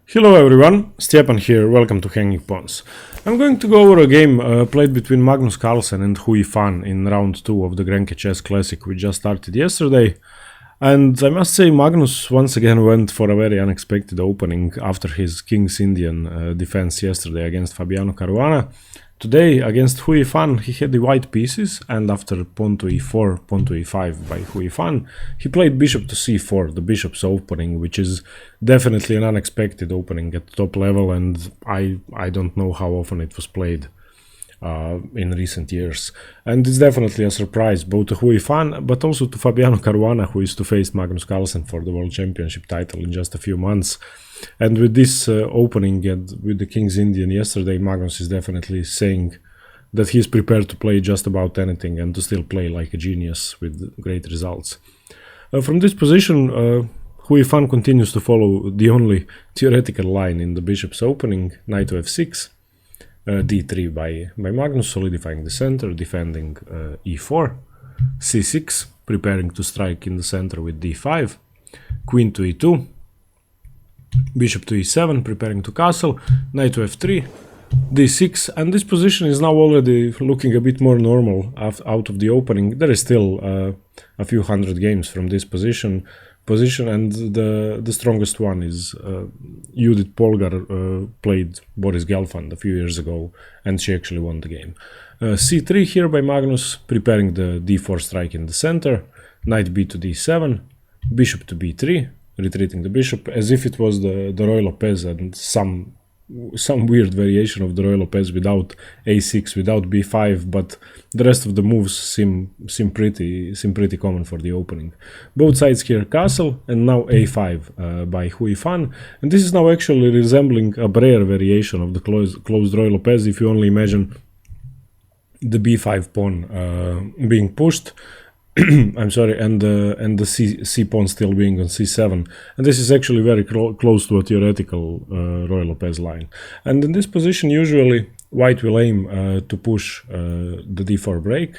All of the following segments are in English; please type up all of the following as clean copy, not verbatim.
Hello everyone, Stepan here, welcome to Hanging Pawns. I'm going to go over a game played between Magnus Carlsen and Ruy Lopez in round 2 of the Grenke chess classic we just started yesterday. And I must say Magnus once again went for a very unexpected opening after his King's Indian defense yesterday against Fabiano Caruana. Today against Ruy Lopez he had the white pieces, and after pawn to e4, pawn to e5 by Ruy Lopez, he played bishop to c4, the bishop's opening, which is definitely an unexpected opening at top level, and I don't know how often it was played in recent years. And it's definitely a surprise both to Ruy Lopez but also to Fabiano Caruana, who is to face Magnus Carlsen for the World Championship title in just a few months. And with this opening and with the King's Indian yesterday, Magnus is definitely saying that he's prepared to play just about anything and to still play like a genius with great results. From this position, Ruy Lopez continues to follow the only theoretical line in the bishop's opening, knight to f6, d3 by Magnus, solidifying the center, defending e4, c6, preparing to strike in the center with d5, queen to e2, bishop to e7, preparing to castle, knight to f3, d6, and this position is now already looking a bit more normal out of the opening. There is still a few hundred games from this position, and the strongest one is Judith Polgar played Boris Gelfand a few years ago, and she actually won the game. c3 here by Magnus, preparing the d4 strike in the center, knight b to d7, bishop to b3, retreating the bishop as if it was the Ruy Lopez and some weird variation of the Ruy Lopez without a6, without b5, but the rest of the moves seem pretty common for the opening. Both sides here castle, and now a5 by Ruy Lopez, and this is now actually resembling a rare variation of the closed Ruy Lopez. If you only imagine the b5 pawn being pushed, I'm sorry, and the c pawn still being on c7, and this is actually very close to a theoretical Ruy Lopez line. And in this position, usually white will aim to push the d4 break.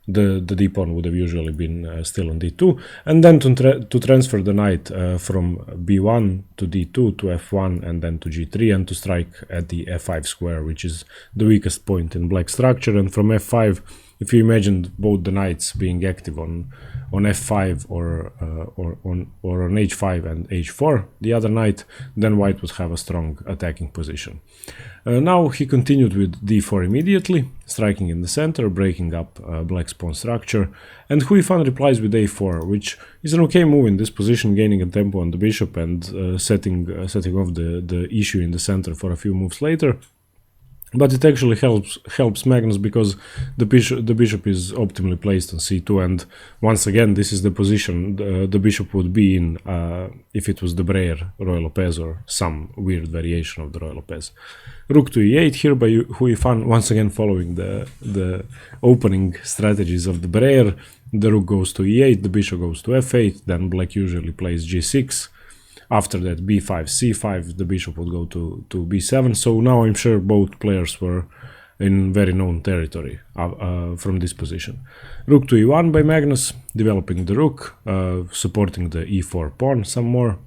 The d pawn would have usually been still on d2, and then to transfer the knight from b1 to d2 to f1 and then to g3, and to strike at the f5 square, which is the weakest point in black structure. And from f5, if you imagined both the knights being active on f5 or on h5 and h4, the other knight, then white would have a strong attacking position. Now he continued with d4 immediately, striking in the center, breaking up black's pawn structure, and Ruy Lopez replies with a4, which is an okay move in this position, gaining a tempo on the bishop and setting off the issue in the center for a few moves later. But it actually helps Magnus because the bishop is optimally placed on c2, and once again this is the position the bishop would be in if it was the rare Ruy Lopez or some weird variation of the Ruy Lopez. Rook to e8 here by Ruy Lopez, once again following the opening strategies of the Breyer. The rook goes to e8, the bishop goes to f8, then black usually plays g6. After that, b5, c5, the bishop would go to b7. So now I'm sure both players were in very known territory from this position. Rook to e1 by Magnus, developing the rook, supporting the e4 pawn some more.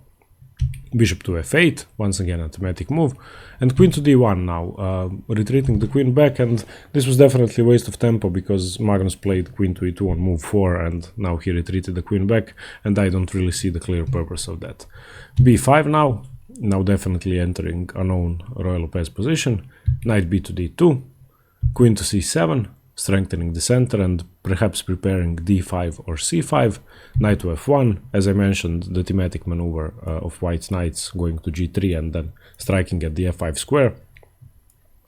Bishop to f8, once again a thematic move, and queen to d1 now, retreating the queen back, and this was definitely a waste of tempo because Magnus played queen to e2 on move 4, and now he retreated the queen back, and I don't really see the clear purpose of that. b5 now definitely entering a known Ruy Lopez position, knight b to d2, queen to c7, strengthening the center and perhaps preparing d5 or c5, knight to f1, as I mentioned, the thematic maneuver of white's knights going to g3 and then striking at the f5 square,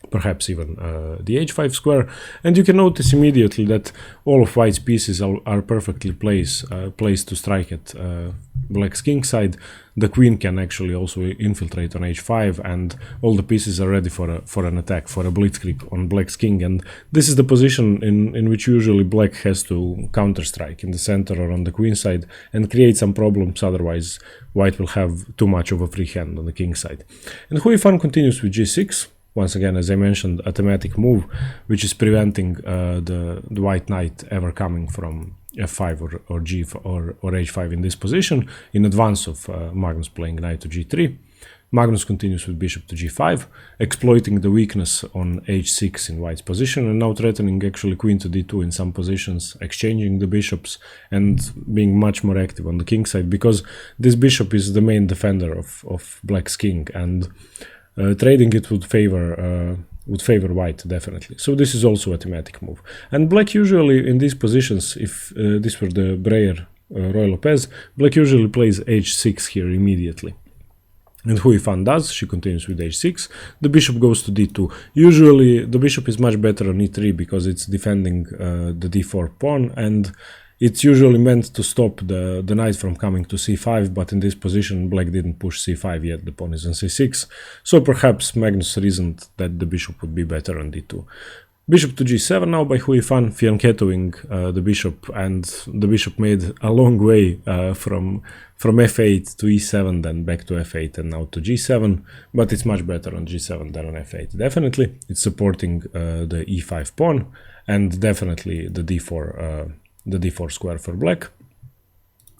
perhaps even the h5 square. And you can notice immediately that all of white's pieces are perfectly placed to strike at black's kingside. The queen can actually also infiltrate on h5, and all the pieces are ready for an attack, for a blitzkrieg on black's king. And this is the position in which usually black has to counter-strike in the center or on the queen side and create some problems, otherwise white will have too much of a free hand on the king side. And Ruy Lopez continues with g6. Once again, as I mentioned, a thematic move which is preventing the white knight ever coming from f5 or g or h5 in this position in advance of Magnus playing knight to g3. Magnus continues with bishop to g5, exploiting the weakness on h6 in white's position, and now threatening actually queen to d2 in some positions, exchanging the bishops and being much more active on the king side, because this bishop is the main defender of black's king, and trading it would favor white definitely. So this is also a thematic move. And black usually in these positions, if this were the Breyer Ruy Lopez, black usually plays h6 here immediately. And Yifan does, she continues with h6, the bishop goes to d2. Usually the bishop is much better on e3 because it's defending the d4 pawn, and it's usually meant to stop the knight from coming to c5, but in this position black didn't push c5 yet, the pawn is on c6, so perhaps Magnus reasoned that the bishop would be better on d2. Bishop to g7 now by Yifan, fianchettoing the bishop, and the bishop made a long way from f8 to e7, then back to f8 and now to g7, but it's much better on g7 than on f8. Definitely, it's supporting the e5 pawn, and definitely the d4 square for black.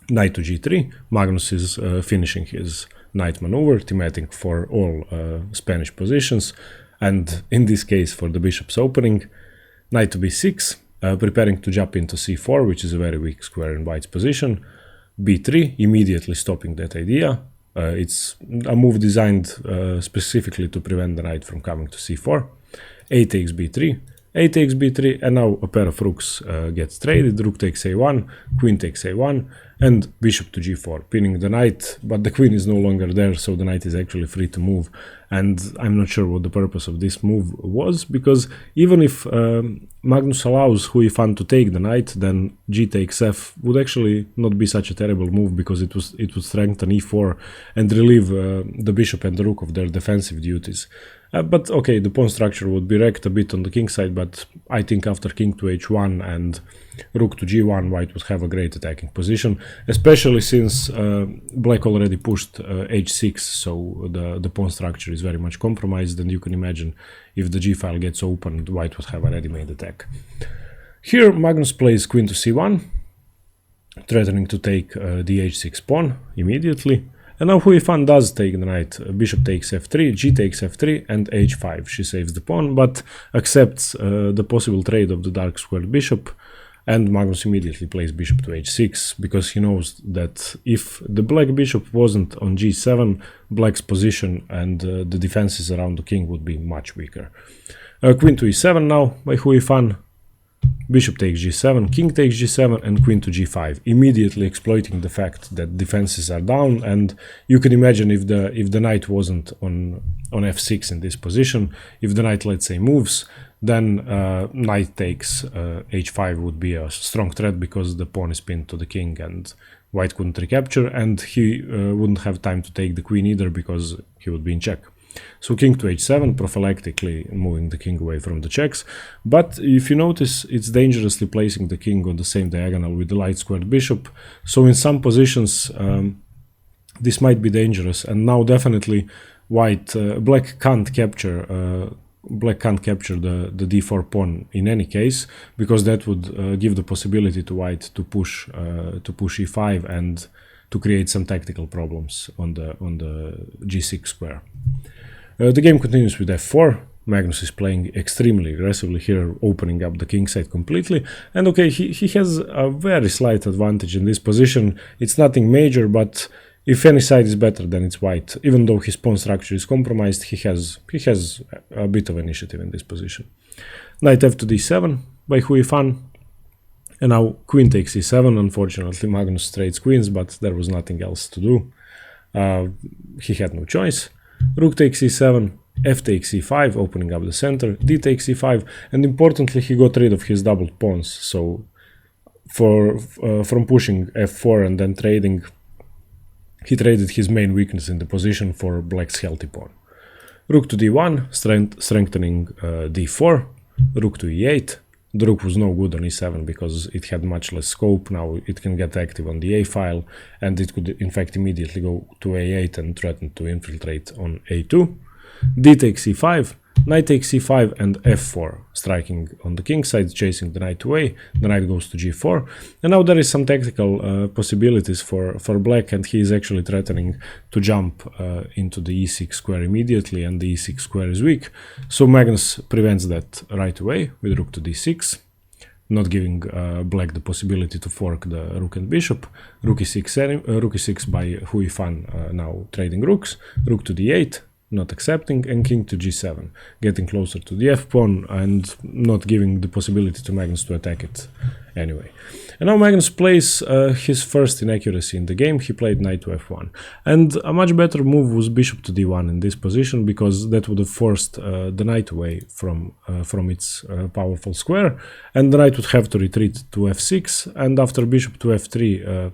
Knight to g3, Magnus is finishing his knight maneuver, thematic for all Spanish positions, and in this case for the bishop's opening. Knight to b6, preparing to jump into c4, which is a very weak square in white's position. b3, immediately stopping that idea. It's a move designed specifically to prevent the knight from coming to c4. A takes b3, a takes b3, and now a pair of rooks gets traded. Rook takes a1, queen takes a1, and bishop to g4, pinning the knight, but the queen is no longer there, so the knight is actually free to move. And I'm not sure what the purpose of this move was, because even if Magnus allows Yifan to take the knight, then g takes f would actually not be such a terrible move, because it would strengthen e4 and relieve the bishop and the rook of their defensive duties. But okay, the pawn structure would be wrecked a bit on the king side, but I think after king to h1 and rook to g1, white would have a great attacking position, especially since black already pushed h6, so the pawn structure is very much compromised, and you can imagine if the g file gets opened, white would have a ready-made attack. Here Magnus plays queen to c1, threatening to take the h6 pawn immediately. And now Yifan does take the knight, bishop takes f3, g takes f3, and h5. She saves the pawn, but accepts the possible trade of the dark squared bishop, and Magnus immediately plays bishop to h6, because he knows that if the black bishop wasn't on g7, black's position and the defenses around the king would be much weaker. Queen to e7 now by Yifan. Bishop takes g7, king takes g7, and queen to g5, immediately exploiting the fact that defenses are down. And you can imagine if the knight wasn't on f6 in this position, if the knight, let's say, moves, then knight takes h5 would be a strong threat, because the pawn is pinned to the king and white couldn't recapture, and he wouldn't have time to take the queen either, because he would be in check. So king to h7, prophylactically moving the king away from the checks. But if you notice, it's dangerously placing the king on the same diagonal with the light squared bishop. So in some positions this might be dangerous, and now definitely black can't capture the d4 pawn in any case, because that would give the possibility to white to push e5 and to create some tactical problems on the g6 square. The game continues with f4. Magnus is playing extremely aggressively here, opening up the king side completely. And okay, he has a very slight advantage in this position. It's nothing major, but if any side is better, then it's white. Even though his pawn structure is compromised, he has a bit of initiative in this position. Knight f to d7 by Yifan. And now queen takes e7. Unfortunately, Magnus trades queens, but there was nothing else to do. He had no choice. Rook takes e7, f takes e5, opening up the center, d takes e5, and importantly, he got rid of his doubled pawns. So from pushing f4 and then trading, he traded his main weakness in the position for black's healthy pawn. Rook to d1, strengthening d4, rook to e8. The rook was no good on e7 because it had much less scope. Now it can get active on the a file, and it could in fact immediately go to a8 and threaten to infiltrate on a2. D takes e5, knight takes c5 and f4, striking on the king side, chasing the knight away. The knight goes to g4, and now there is some tactical possibilities for black, and he is actually threatening to jump into the e6 square immediately, and the e6 square is weak, so Magnus prevents that right away with rook to d6, not giving black the possibility to fork the rook and bishop. Rook e6 by Ruy Lopez, now trading rooks. Rook to d8, not accepting, and king to g7, getting closer to the f-pawn and not giving the possibility to Magnus to attack it anyway. And now Magnus plays his first inaccuracy in the game. He played knight to f1, and a much better move was bishop to d1 in this position, because that would have forced the knight away from its powerful square, and the knight would have to retreat to f6, and after bishop to f3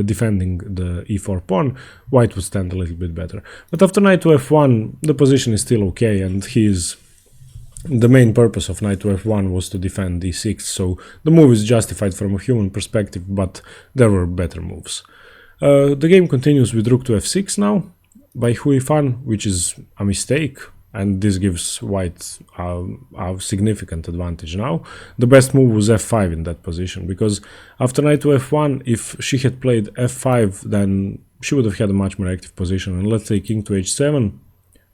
defending the e4 pawn, white would stand a little bit better. But after knight to f1 the position is still okay, and the main purpose of knight to f1 was to defend d6, so the move is justified from a human perspective, but there were better moves. The game continues with rook to f6 now by Ruy Lopez, which is a mistake, and this gives white a significant advantage now. The best move was f5 in that position, because after knight to f1, if she had played f5, then she would have had a much more active position. And let's say king to h7,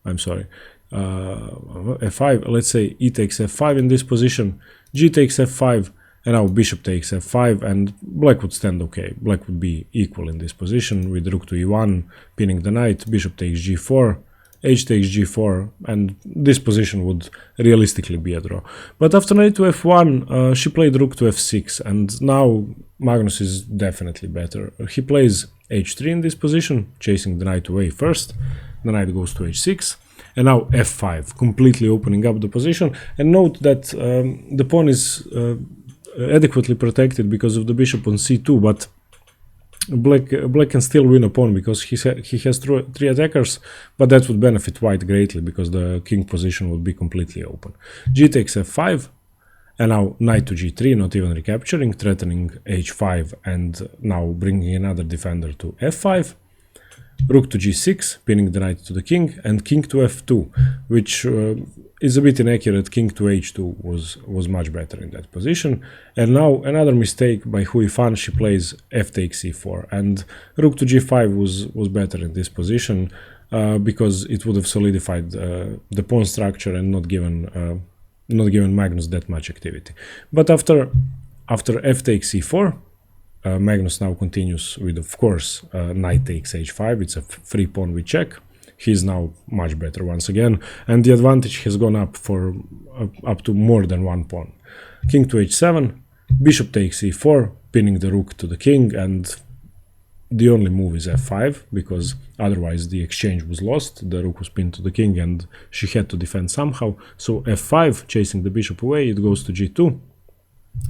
I'm sorry, f5, let's say e takes f5 in this position, g takes f5, and now bishop takes f5, and black would stand okay. Black would be equal in this position with rook to e1, pinning the knight, bishop takes g4, h takes g4, and this position would realistically be a draw. But after knight to f1, she played rook to f6, and now Magnus is definitely better. He plays h3 in this position, chasing the knight away first, the knight goes to h6, and now f5, completely opening up the position. And note that the pawn is adequately protected because of the bishop on c2, but black can still win a pawn because he has three attackers, but that would benefit white greatly because the king position would be completely open. G takes f5, and now knight to g3, not even recapturing, threatening h5, and now bringing another defender to f5. Rook to g6, pinning the knight to the king, and king to f2, which is a bit inaccurate. King to h2 was much better in that position. And now another mistake by Ruy Lopez, she plays f takes e4, and rook to g5 was better in this position because it would have solidified the pawn structure and not given Magnus that much activity. But after f takes e4, Magnus now continues with, of course, knight takes h5. It's a free pawn with check. He's now much better once again, and the advantage has gone up up to more than one pawn. King to h7, bishop takes e4, pinning the rook to the king, and the only move is f5 because otherwise the exchange was lost. The rook was pinned to the king, and she had to defend somehow. So f5, chasing the bishop away, it goes to g2,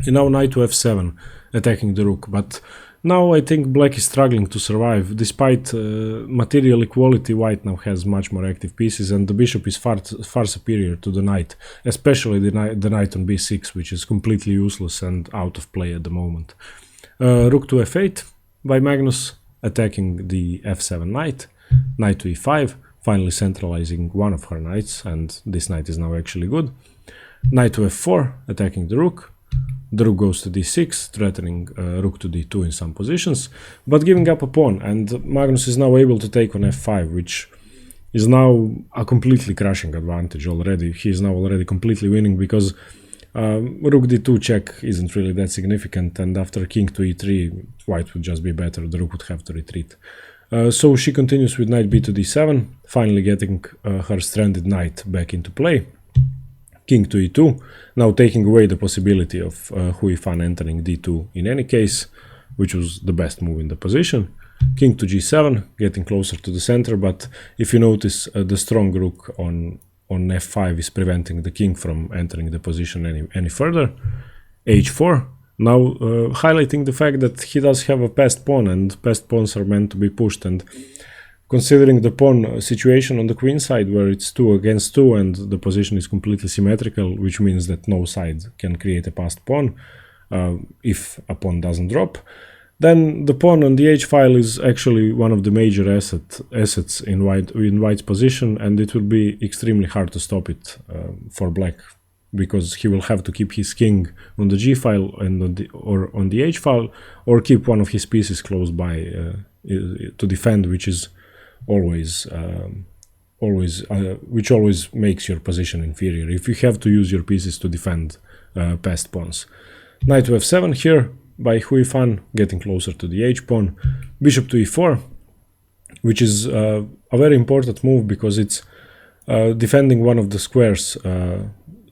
and now knight to f7, attacking the rook. But now I think black is struggling to survive. Despite material equality, white now has much more active pieces, and the bishop is far superior to the knight, especially the knight on b6, which is completely useless and out of play at the moment. Rook to f8 by Magnus, attacking the f7 knight, knight to e5, finally centralizing one of her knights, and this knight is now actually good. Knight to f4, attacking the rook. The rook goes to d6, threatening rook to d2 in some positions, but giving up a pawn, and Magnus is now able to take on f5, which is now a completely crushing advantage already. He is now already completely winning because rook d2 check isn't really that significant, and after king to e3, white would just be better. The rook would have to retreat. So she continues with knight b to d7, finally getting her stranded knight back into play. King to e2, now taking away the possibility of Ruy Lopez entering d2 in any case, which was the best move in the position. King to g7, getting closer to the center, but if you notice, the strong rook on f5 is preventing the king from entering the position any further. h4, now highlighting the fact that he does have a passed pawn, and passed pawns are meant to be pushed, and considering the pawn situation on the queen side where it's 2 against 2 and the position is completely symmetrical, which means that no side can create a passed pawn if a pawn doesn't drop, Then the pawn on the h file is actually one of the major assets in white's position, and it will be extremely hard to stop it for black, because he will have to keep his king on the g file and on the h file, or keep one of his pieces close by to defend, which is always makes your position inferior if you have to use your pieces to defend past pawns. Knight to f7 here by Yifan, getting closer to the h pawn. Bishop to e4, which is a very important move because it's defending one of the squares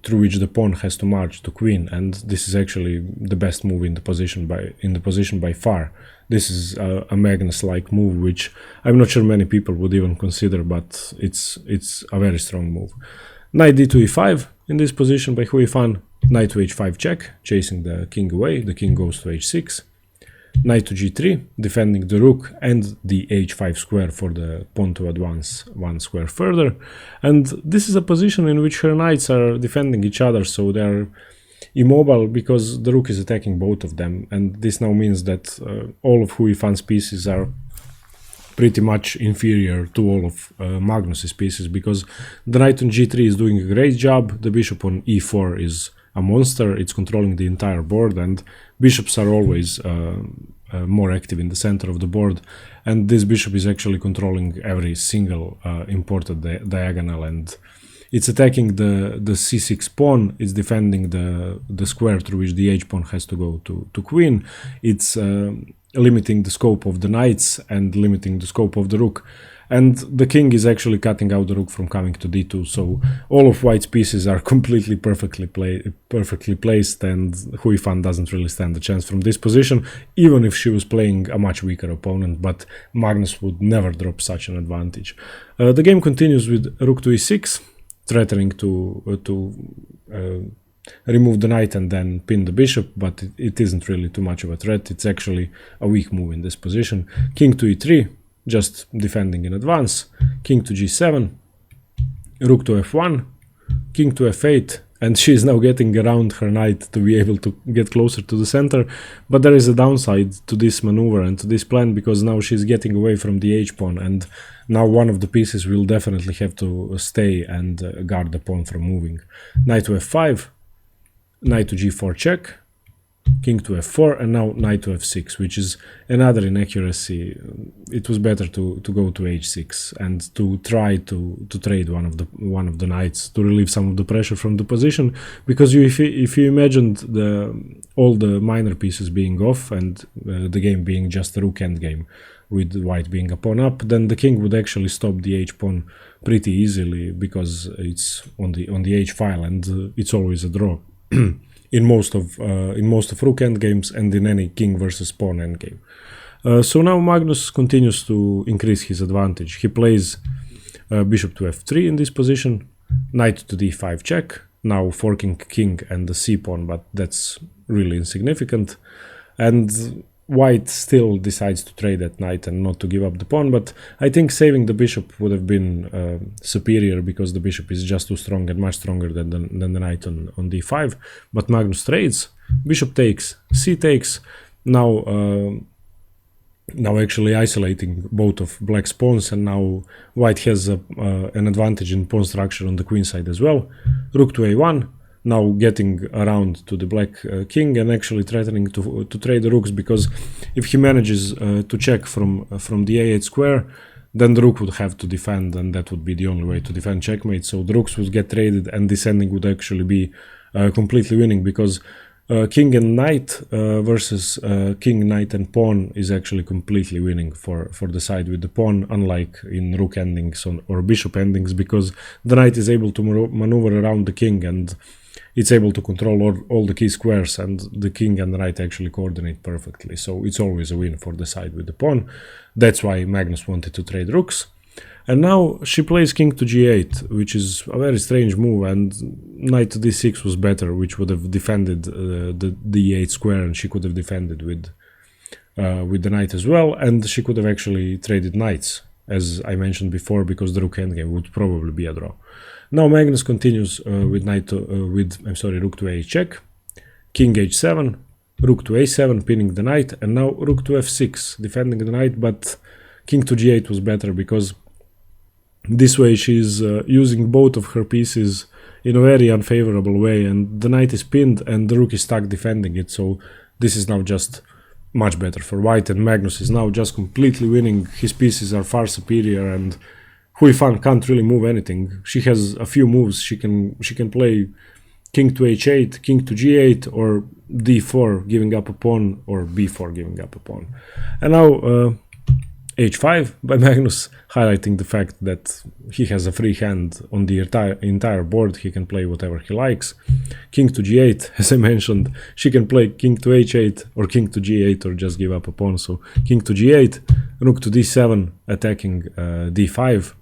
through which the pawn has to march to queen, and this is actually the best move in the position by far. This is a Magnus-like move, which I'm not sure many people would even consider, but it's a very strong move. Knight d to e5 in this position by Yifan. Knight to h5 check, chasing the king away. The king goes to h6. Knight to g3, defending the rook and the h5 square for the pawn to advance one square further. And this is a position in which her knights are defending each other, so they are immobile because the rook is attacking both of them. And this now means that all of Yifan's pieces are pretty much inferior to all of Magnus's pieces, because the knight on g3 is doing a great job. The bishop on e4 is a monster. It's controlling the entire board, and bishops are always more active in the center of the board, and this bishop is actually controlling every single important diagonal, and it's attacking the c6 pawn. It's defending the square through which the h pawn has to go to queen. It's limiting the scope of the knights and limiting the scope of the rook. And the king is actually cutting out the rook from coming to d2, so all of white's pieces are completely perfectly placed, and Yifan doesn't really stand a chance from this position, even if she was playing a much weaker opponent, but Magnus would never drop such an advantage. The game continues with rook to e6, threatening to remove the knight and then pin the bishop, but it isn't really too much of a threat. It's actually a weak move in this position. King to e3, just defending in advance. King to g7, rook to f1, king to f8, and she is now getting around her knight to be able to get closer to the center. But there is a downside to this maneuver and to this plan, because now she's getting away from the h pawn, and now one of the pieces will definitely have to stay and guard the pawn from moving. Knight to f5, knight to g4 check, king to f4, and now knight to f6, which is another inaccuracy. It was better to go to h6 and to try to trade one of the knights to relieve some of the pressure from the position, because if you imagined all the minor pieces being off and the game being just a rook endgame with white being a pawn up, then the king would actually stop the h pawn pretty easily, because it's on the h file, and it's always a draw. in most of rook endgames and in any king versus pawn endgame. So now Magnus continues to increase his advantage. He plays bishop to f3 in this position, knight to d5 check, now forking king and the c pawn, but that's really insignificant. And white still decides to trade at knight and not to give up the pawn, but I think saving the bishop would have been superior, because the bishop is just too strong and much stronger than the knight on d5. But Magnus trades, bishop takes, c takes, now actually isolating both of black's pawns, and now white has an advantage in pawn structure on the queen side as well. Rook to a1, now getting around to the black king and actually threatening to trade the rooks, because if he manages to check from the a8 square, then the rook would have to defend, and that would be the only way to defend checkmate. So the rooks would get traded, and this ending would actually be completely winning, because king and knight versus king, knight and pawn is actually completely winning for the side with the pawn, unlike in rook endings or bishop endings, because the knight is able to maneuver around the king, and it's able to control all the key squares, and the king and the knight actually coordinate perfectly. So it's always a win for the side with the pawn. That's why Magnus wanted to trade rooks. And now she plays king to g8, which is a very strange move, and knight to d6 was better, which would have defended the e8 square, and she could have defended with the knight as well, and she could have actually traded knights, as I mentioned before, because the rook endgame would probably be a draw. Now Magnus continues with rook to a8 check, king h7, rook to a7, pinning the knight, and now rook to f6, defending the knight, but king to g8 was better, because this way she's using both of her pieces in a very unfavorable way, and the knight is pinned and the rook is stuck defending it, so this is now just much better for white, and Magnus is now just completely winning. His pieces are far superior, and Yifan can't really move anything. She has a few moves. She can play king to h8, king to g8, or d4 giving up a pawn, or b4 giving up a pawn. And now h5 by Magnus, highlighting the fact that he has a free hand on the entire board. He can play whatever he likes. King to g8, as I mentioned, she can play king to h8 or king to g8 or just give up a pawn. So king to g8, rook to d7, attacking d5,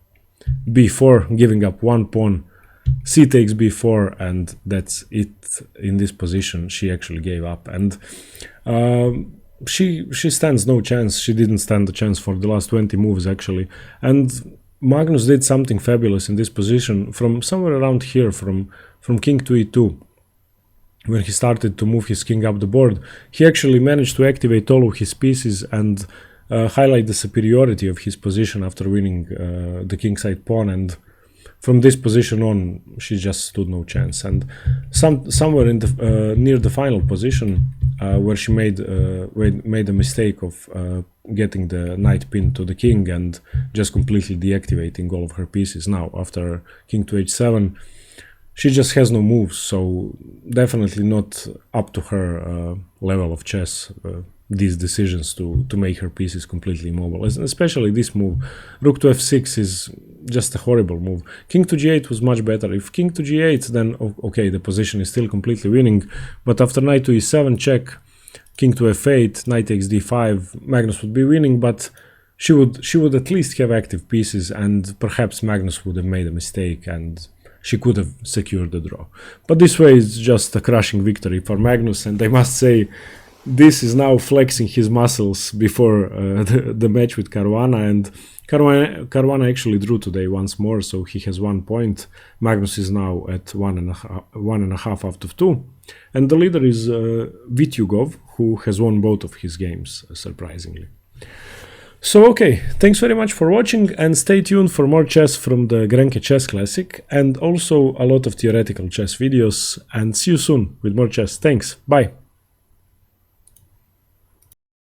b4, giving up one pawn, c takes b4, and that's it. In this position she actually gave up, and she stands no chance. She didn't stand a chance for the last 20 moves actually, and Magnus did something fabulous in this position from somewhere around here, from king to e2. When he started to move his king up the board, he actually managed to activate all of his pieces and highlight the superiority of his position after winning the kingside pawn, and from this position on she just stood no chance. And somewhere in the near the final position, where she made a mistake of getting the knight pinned to the king and just completely deactivating all of her pieces. Now after king to h7, she just has no moves, so definitely not up to her level of chess, these decisions to make her pieces completely immobile, especially this move. Rook to f6 is just a horrible move. King to g8 was much better. If king to g8, then okay, the position is still completely winning, but after knight to e7 check, king to f8, knight takes d5, Magnus would be winning, but she would at least have active pieces, and perhaps Magnus would have made a mistake and she could have secured the draw. But this way is just a crushing victory for Magnus, and I must say this is now flexing his muscles before the match with Caruana, and Caruana actually drew today once more, so he has 1 point. Magnus is now at 1.5 out of 2, and the leader is Vityugov, who has won both of his games, surprisingly. So okay, thanks very much for watching, and stay tuned for more chess from the Grenke Chess Classic, and also a lot of theoretical chess videos, and see you soon with more chess. Thanks, bye!